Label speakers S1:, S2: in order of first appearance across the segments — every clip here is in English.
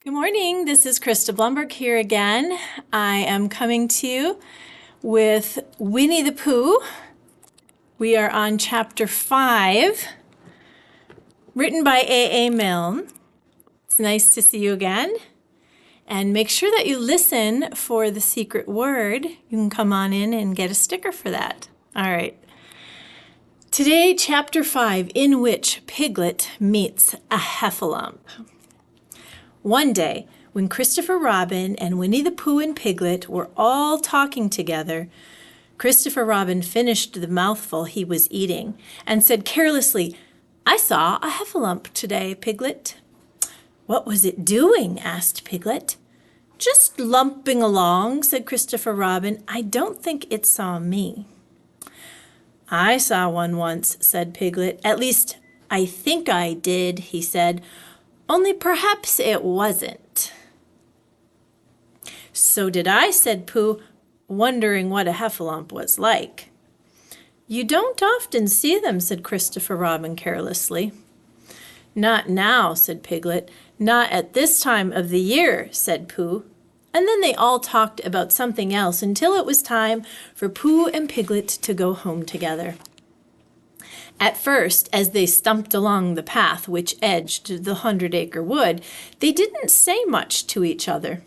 S1: Good morning. This is Krista Blomberg here again. I am coming to you with Winnie-the-Pooh. We are on chapter 5, written by A.A. Milne. It's nice to see you again. And make sure that you listen for the secret word. You can come on in and get a sticker for that. All right. Today, chapter 5, in which Piglet meets a Heffalump. One day, when Christopher Robin and Winnie-the-Pooh and Piglet were all talking together, Christopher Robin finished the mouthful he was eating and said carelessly, "I saw a Heffalump today, Piglet." "What was it doing?" asked Piglet. "Just lumping along," said Christopher Robin. "I don't think it saw me." "I saw one once," said Piglet. "At least, I think I did," he said. "Only perhaps it wasn't." "So did I," said Pooh, wondering what a Heffalump was like. "You don't often see them," said Christopher Robin carelessly. "Not now," said Piglet. "Not at this time of the year," said Pooh. And then they all talked about something else until it was time for Pooh and Piglet to go home together. At first, as they stumped along the path which edged the 100-acre wood, they didn't say much to each other.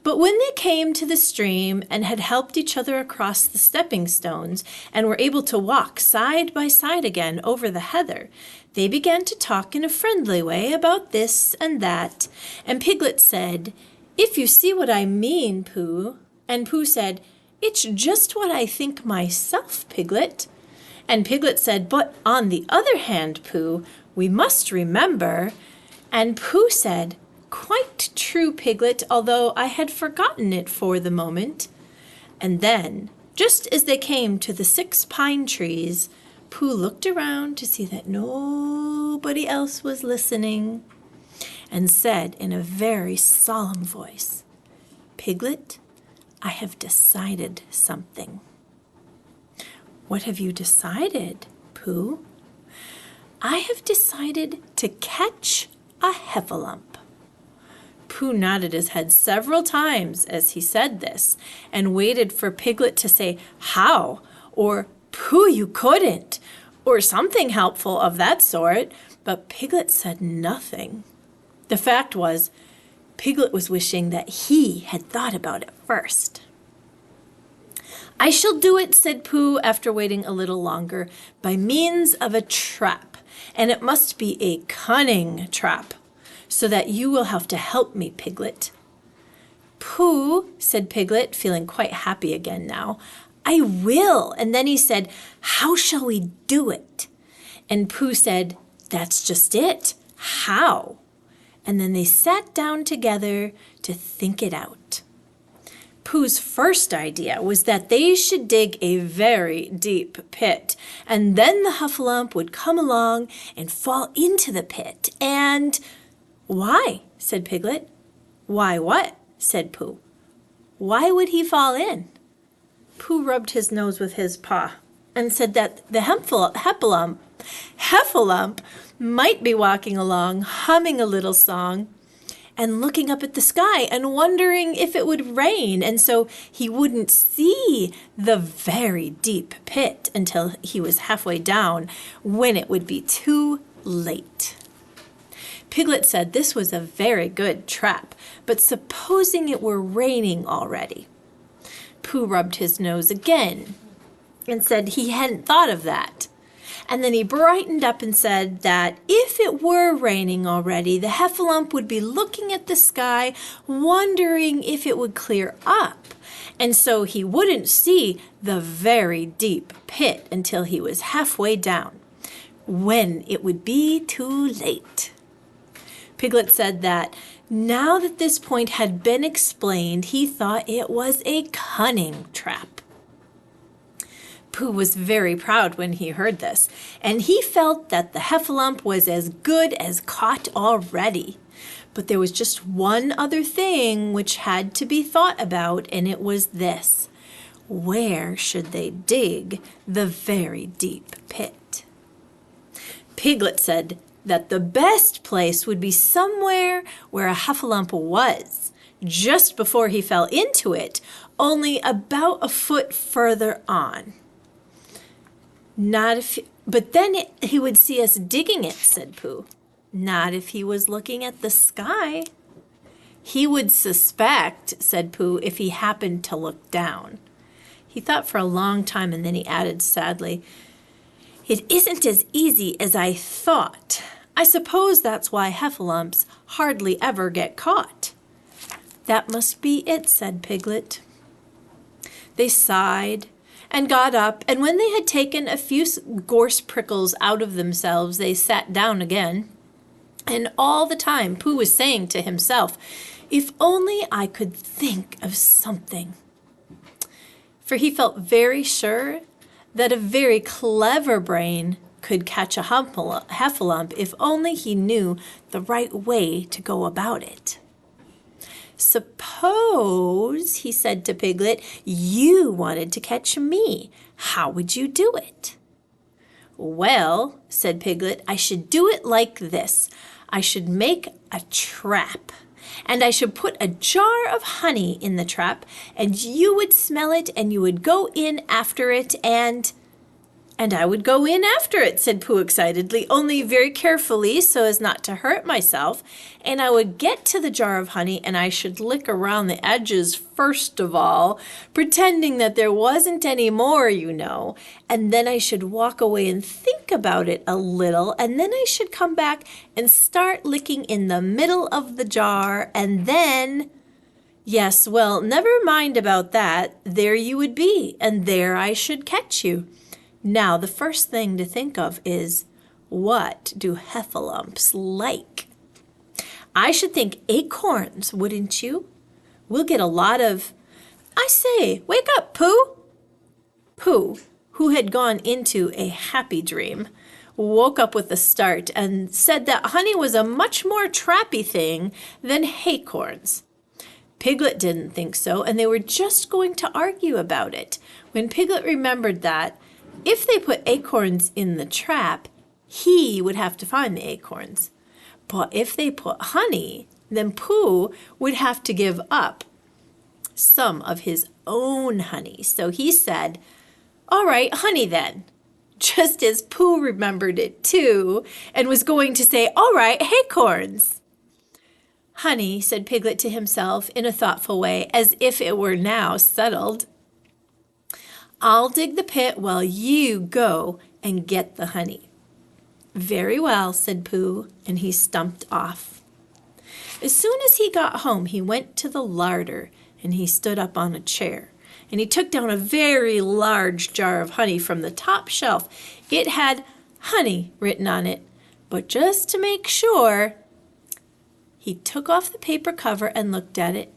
S1: But when they came to the stream and had helped each other across the stepping stones and were able to walk side by side again over the heather, they began to talk in a friendly way about this and that, and Piglet said, "If you see what I mean, Pooh," and Pooh said, "It's just what I think myself, Piglet." And Piglet said, "But on the other hand, Pooh, we must remember," and Pooh said, "Quite true, Piglet, although I had forgotten it for the moment." And then, just as they came to the 6 pine trees, Pooh looked around to see that nobody else was listening and said in a very solemn voice, "Piglet, I have decided something." "What have you decided, Pooh?" "I have decided to catch a Heffalump." Pooh nodded his head several times as he said this and waited for Piglet to say, "How?" or "Pooh, you couldn't," or something helpful of that sort, but Piglet said nothing. The fact was, Piglet was wishing that he had thought about it first. "I shall do it," said Pooh after waiting a little longer, "by means of a trap, and it must be a cunning trap, so that you will have to help me, Piglet." "Pooh," said Piglet, feeling quite happy again now, "I will." And then he said, "How shall we do it?" And Pooh said, "That's just it. How?" And then they sat down together to think it out. Pooh's first idea was that they should dig a very deep pit, and then the Heffalump would come along and fall into the pit, and... "Why?" said Piglet. "Why what?" said Pooh. "Why would he fall in?" Pooh rubbed his nose with his paw and said that the Heffalump might be walking along, humming a little song, and looking up at the sky and wondering if it would rain, and so he wouldn't see the very deep pit until he was halfway down, when it would be too late. Piglet said this was a very good trap, but supposing it were raining already? Pooh rubbed his nose again and said he hadn't thought of that. And then he brightened up and said that if it were raining already, the Heffalump would be looking at the sky, wondering if it would clear up. And so he wouldn't see the very deep pit until he was halfway down, when it would be too late. Piglet said that now that this point had been explained, he thought it was a cunning trap. Pooh was very proud when he heard this, and he felt that the Heffalump was as good as caught already. But there was just one other thing which had to be thought about, and it was this: where should they dig the very deep pit? Piglet said, that the best place would be somewhere where a Heffalump was, just before he fell into it, only about a foot further on. But then he would see us digging it, said Pooh. Not if he was looking at the sky. He would suspect, said Pooh, if he happened to look down. He thought for a long time, and then he added sadly, "It isn't as easy as I thought. I suppose that's why Heffalumps hardly ever get caught." "That must be it," said Piglet. They sighed and got up, and when they had taken a few gorse prickles out of themselves, they sat down again. And all the time Pooh was saying to himself, "If only I could think of something." For he felt very sure that a very clever brain could catch a Heffalump if only he knew the right way to go about it. "Suppose," he said to Piglet, "you wanted to catch me. How would you do it?" "Well," said Piglet, "I should do it like this. I should make a trap, and I should put a jar of honey in the trap, and you would smell it, and you would go in after it, and I would go in after it," said Pooh excitedly, "only very carefully so as not to hurt myself, and I would get to the jar of honey, and I should lick around the edges first of all, pretending that there wasn't any more, you know, and then I should walk away and think about it a little, and then I should come back and start licking in the middle of the jar, and then, yes, well, never mind about that, there you would be, and there I should catch you. Now, the first thing to think of is, what do Heffalumps like? I should think acorns, wouldn't you? We'll get a lot of... I say, wake up, Pooh!" Pooh, who had gone into a happy dream, woke up with a start and said that honey was a much more trappy thing than acorns. Piglet didn't think so, and they were just going to argue about it, when Piglet remembered that if they put acorns in the trap, he would have to find the acorns. But if they put honey, then Pooh would have to give up some of his own honey. So he said, "All right, honey then," just as Pooh remembered it too, and was going to say, "All right, acorns." "Honey," said Piglet to himself in a thoughtful way, as if it were now settled. "I'll dig the pit while you go and get the honey." "Very well," said Pooh, and he stumped off. As soon as he got home, he went to the larder, and he stood up on a chair, and he took down a very large jar of honey from the top shelf. It had honey written on it, but just to make sure, he took off the paper cover and looked at it,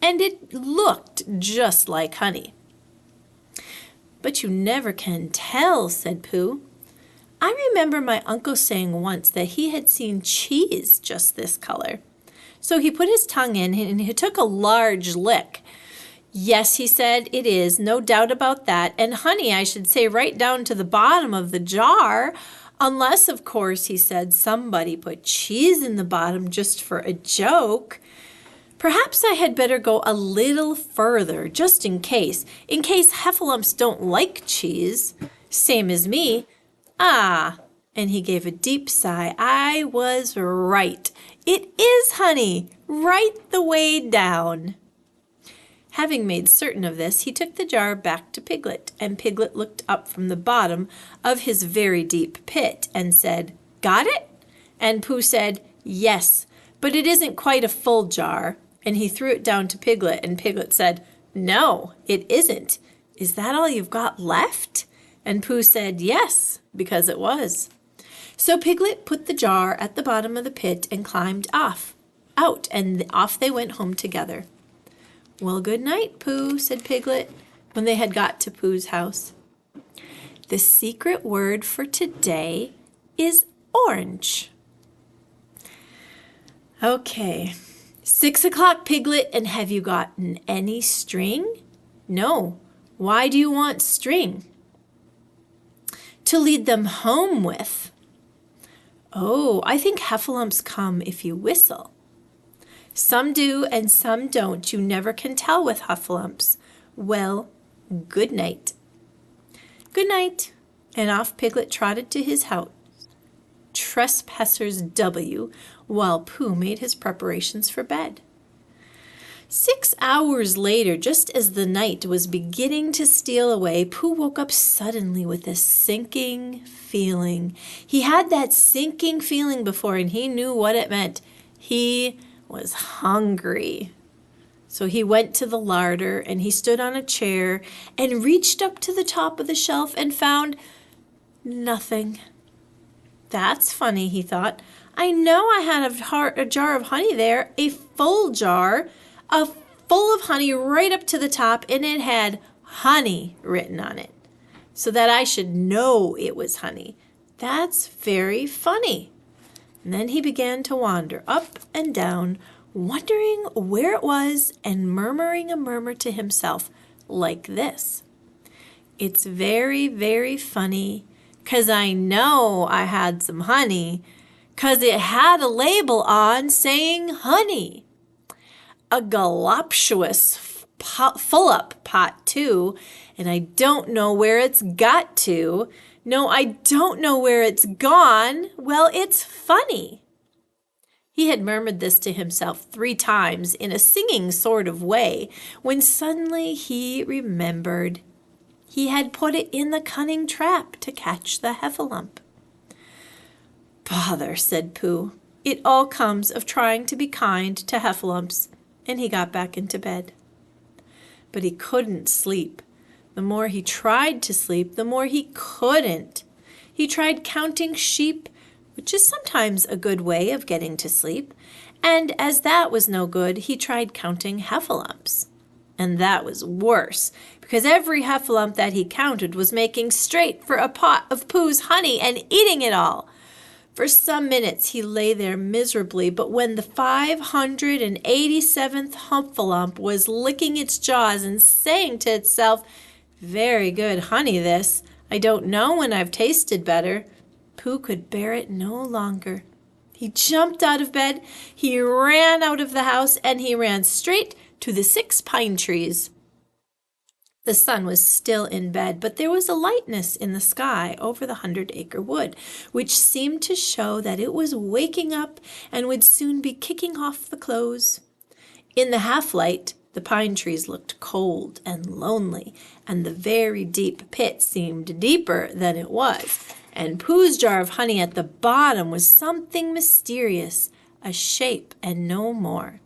S1: and it looked just like honey. "But you never can tell," said Pooh. "I remember my uncle saying once that he had seen cheese just this color." So he put his tongue in and he took a large lick. "Yes," he said, "it is, no doubt about that, and honey, I should say, right down to the bottom of the jar, unless, of course," he said, "somebody put cheese in the bottom just for a joke. Perhaps I had better go a little further, just in case Heffalumps don't like cheese, same as me. Ah," and he gave a deep sigh, "I was right. It is honey, right the way down." Having made certain of this, he took the jar back to Piglet, and Piglet looked up from the bottom of his very deep pit and said, "Got it?" And Pooh said, "Yes, but it isn't quite a full jar." And he threw it down to Piglet, and Piglet said, "No, it isn't. Is that all you've got left?" And Pooh said, "Yes," because it was. So Piglet put the jar at the bottom of the pit and climbed out, and off they went home together. "Well, good night, Pooh," said Piglet, when they had got to Pooh's house. "The secret word for today is orange." Okay. 6 o'clock, Piglet, and have you gotten any string? No. Why do you want string? To lead them home with. "Oh, I think heffalumps come if you whistle." "Some do and some don't. You never can tell with heffalumps." "Well, good night." "Good night." And off Piglet trotted to his house. Trespassers W, while Pooh made his preparations for bed. 6 hours later, just as the night was beginning to steal away, Pooh woke up suddenly with a sinking feeling. He had that sinking feeling before, and he knew what it meant. He was hungry. So he went to the larder, and he stood on a chair and reached up to the top of the shelf and found nothing. "That's funny," he thought. "I know I had a jar of honey there, a full jar, full of honey right up to the top, and it had honey written on it, so that I should know it was honey. That's very funny." And then he began to wander up and down, wondering where it was and murmuring a murmur to himself like this: "It's very, very funny, 'cause I know I had some honey, 'cause it had a label on saying honey. A galoptuous full-up pot, too, and I don't know where it's got to. No, I don't know where it's gone. Well, it's funny." He had murmured this to himself 3 times in a singing sort of way, when suddenly he remembered. He had put it in the cunning trap to catch the heffalump. "Bother," said Pooh. "It all comes of trying to be kind to heffalumps." And he got back into bed. But he couldn't sleep. The more he tried to sleep, the more he couldn't. He tried counting sheep, which is sometimes a good way of getting to sleep, and as that was no good, he tried counting heffalumps. And that was worse, because every heffalump that he counted was making straight for a pot of Pooh's honey and eating it all. For some minutes he lay there miserably, but when the 587th heffalump was licking its jaws and saying to itself, "Very good honey this, I don't know when I've tasted better," Pooh could bear it no longer. He jumped out of bed, he ran out of the house, and he ran straight to the 6 pine trees. The sun was still in bed, but there was a lightness in the sky over the 100-acre wood, which seemed to show that it was waking up and would soon be kicking off the clothes. In the half-light, the pine trees looked cold and lonely, and the very deep pit seemed deeper than it was, and Pooh's jar of honey at the bottom was something mysterious, a shape and no more.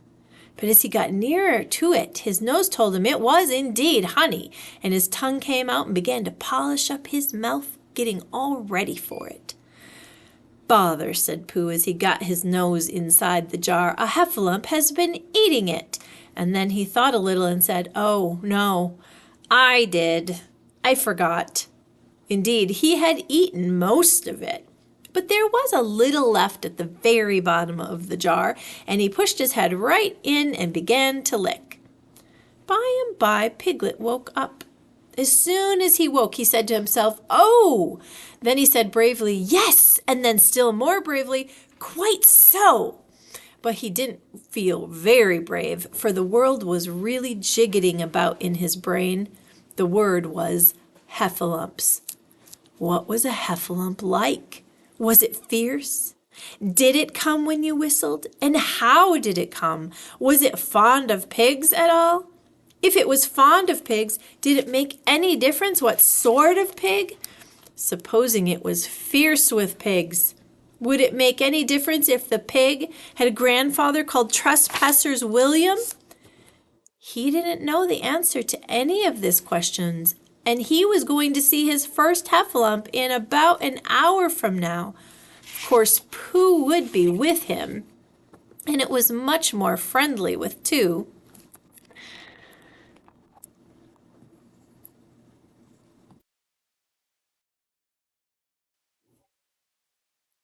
S1: But as he got nearer to it, his nose told him it was indeed honey, and his tongue came out and began to polish up his mouth, getting all ready for it. "Bother," said Pooh as he got his nose inside the jar, "a heffalump has been eating it." And then he thought a little and said, "Oh, no, I did. I forgot." Indeed, he had eaten most of it. But there was a little left at the very bottom of the jar, and he pushed his head right in and began to lick. By and by, Piglet woke up. As soon as he woke, he said to himself, "Oh!" Then he said bravely, "Yes!" And then still more bravely, "Quite so!" But he didn't feel very brave, for the world was really jiggetting about in his brain. The word was heffalumps. What was a heffalump like? Was it fierce? Did it come when you whistled? And how did it come? Was it fond of pigs at all? If it was fond of pigs, did it make any difference what sort of pig? Supposing it was fierce with pigs, would it make any difference if the pig had a grandfather called Trespassers William? He didn't know the answer to any of these questions, and he was going to see his first heffalump in about an hour from now. Of course, Pooh would be with him, and it was much more friendly with 2.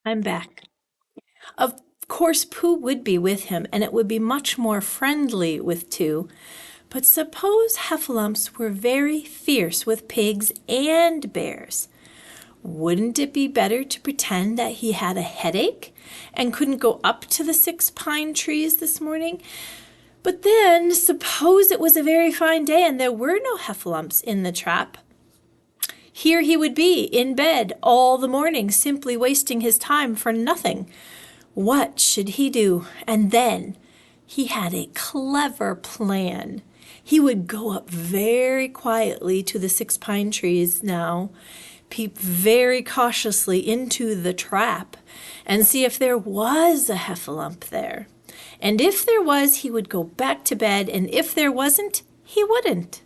S1: I'm back. Of course, Pooh would be with him, and it would be much more friendly with 2. But suppose heffalumps were very fierce with pigs and bears. Wouldn't it be better to pretend that he had a headache and couldn't go up to the 6 pine trees this morning? But then, suppose it was a very fine day and there were no heffalumps in the trap. Here he would be, in bed all the morning, simply wasting his time for nothing. What should he do? And then he had a clever plan. He would go up very quietly to the 6 pine trees now, peep very cautiously into the trap, and see if there was a heffalump there. And if there was, he would go back to bed, and if there wasn't, he wouldn't.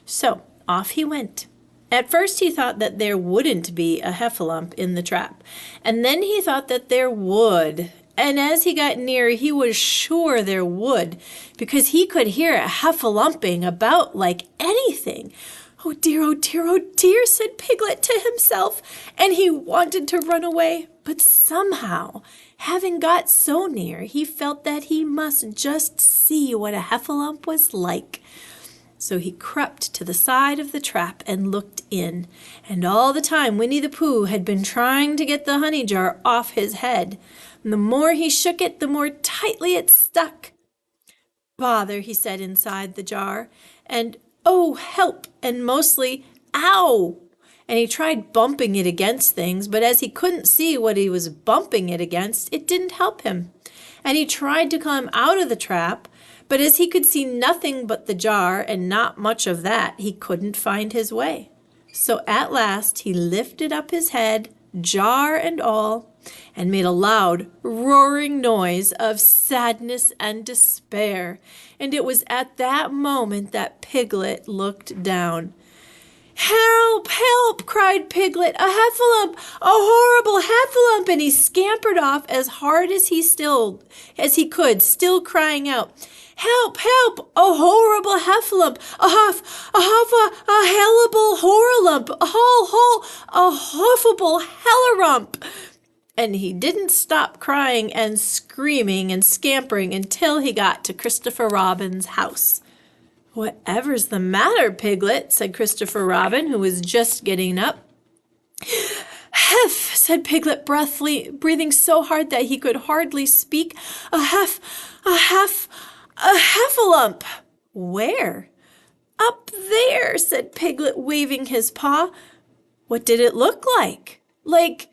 S1: So off he went. At first he thought that there wouldn't be a heffalump in the trap, and then he thought that there would. And as he got near, he was sure there would, because he could hear it heffalumping about like anything. Oh dear, oh dear, oh dear, said Piglet to himself, and he wanted to run away. But somehow, having got so near, he felt that he must just see what a heffalump was like. So he crept to the side of the trap and looked in. And all the time Winnie-the-Pooh had been trying to get the honey jar off his head. And the more he shook it, the more tightly it stuck. Bother, he said inside the jar, and oh, help, and mostly, ow! And he tried bumping it against things, but as he couldn't see what he was bumping it against, it didn't help him. And he tried to climb out of the trap, but as he could see nothing but the jar, and not much of that, he couldn't find his way. So at last he lifted up his head, jar and all, and made a loud, roaring noise of sadness and despair. And it was at that moment that Piglet looked down. "Help! Help!" cried Piglet. "A heffalump! A horrible heffalump!" And he scampered off as hard as he could, still crying out, "Help! Help! A horrible heffalump! A hellable horralump! A hoffable hellarump!" And he didn't stop crying and screaming and scampering until he got to Christopher Robin's house. "Whatever's the matter, Piglet?" said Christopher Robin, who was just getting up. "Heff," said Piglet breathing so hard that he could hardly speak. A heffalump." "Where?" "Up there," said Piglet, waving his paw. "What did it look like?" Like,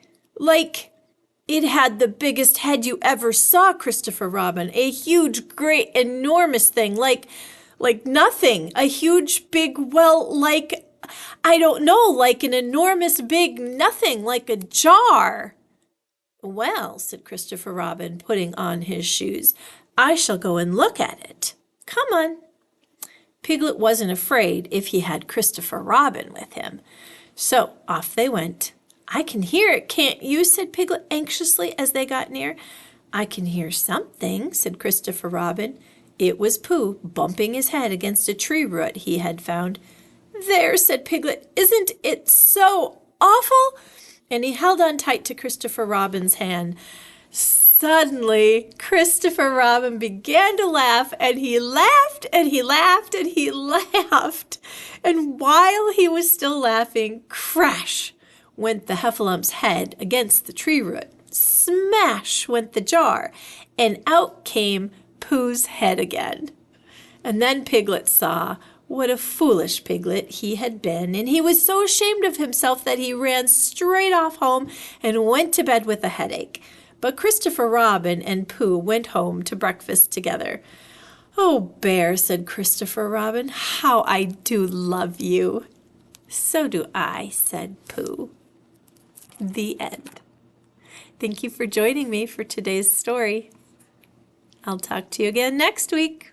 S1: it had the biggest head you ever saw, Christopher Robin. A huge, great, enormous thing, like nothing. A huge, big, I don't know, like an enormous, big nothing, like a jar." "Well," said Christopher Robin, putting on his shoes, "I shall go and look at it. Come on." Piglet wasn't afraid if he had Christopher Robin with him. So off they went. "I can hear it, can't you?" said Piglet anxiously as they got near. "I can hear something," said Christopher Robin. It was Pooh bumping his head against a tree root he had found. "There," said Piglet, "isn't it so awful?" And he held on tight to Christopher Robin's hand. Suddenly, Christopher Robin began to laugh, and he laughed, and he laughed, and he laughed. And while he was still laughing, crash went the heffalump's head against the tree root. Smash went the jar, and out came Pooh's head again. And then Piglet saw what a foolish Piglet he had been, and he was so ashamed of himself that he ran straight off home and went to bed with a headache. But Christopher Robin and Pooh went home to breakfast together. "Oh, Bear," said Christopher Robin, "how I do love you." "So do I," said Pooh. The end. Thank you for joining me for today's story. I'll talk to you again next week.